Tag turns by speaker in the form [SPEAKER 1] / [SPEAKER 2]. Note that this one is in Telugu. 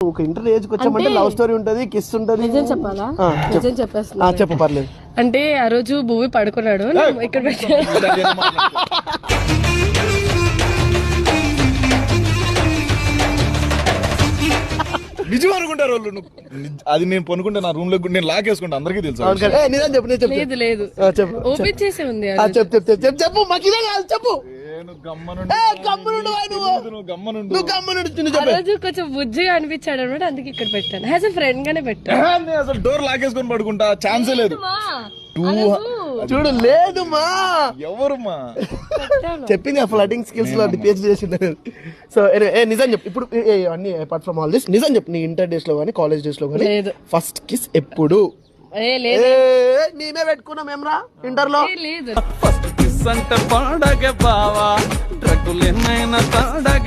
[SPEAKER 1] ఒక ఇంటర్ ఏజ్కి వచ్చామంటే లవ్ స్టోరీ ఉంటది, కిస్ ఉంటది.
[SPEAKER 2] నిజం చెప్పాలా? నిజం చెప్పేస్తున్నా.
[SPEAKER 1] చెప్పు పర్లేదు.
[SPEAKER 2] అంటే ఆ రోజు భూమి పడుకున్నాడు, ఇక్కడ
[SPEAKER 3] నిజం అనుకుంటారు వాళ్ళు. అది నేను పనుకుంటే నా రూమ్ లో నేను లాక్ వేసుకుంటా, అందరికీ తెలుసు.
[SPEAKER 2] లేదు లేదు ఓపెన్ చేసే ఉంది.
[SPEAKER 1] చెప్పు మాకు ఇదే కాదు, చెప్పు.
[SPEAKER 2] కొంచెం బుజ్జిగా అనిపించాడు అనమాట, అందుకే ఇక్కడ పెట్టాను. యాజ్ ఎ ఫ్రెండ్ గానే పెట్టాను.
[SPEAKER 3] అసలు డోర్ లాక్ వేసుకొని పడుకుంటా, ఛాన్సే లేదు.
[SPEAKER 1] చూడు లేదు మా
[SPEAKER 3] ఎవరు మా
[SPEAKER 1] చెప్పింది ఆ ఫ్లటింగ్ స్కిల్స్ లో పిహెచ్డి చేసింది. సో నిజం చెప్పు ఇప్పుడు అన్ని అపార్ట్ ఫ్రమ్ ఆల్ దిస్, నిజం చెప్పు నీ ఇంటర్ డేస్ లో గానీ కాలేజ్ డేస్ లో గానీ ఫస్ట్ కిస్ ఎప్పుడు? మేమే పెట్టుకున్నాం ఏమరా ఇంటర్ లో.
[SPEAKER 2] లేదు
[SPEAKER 4] ఫస్ట్ కిస్ అంటే పాడగ బావా, డ్రగ్గులు ఏమైనా తాడగ.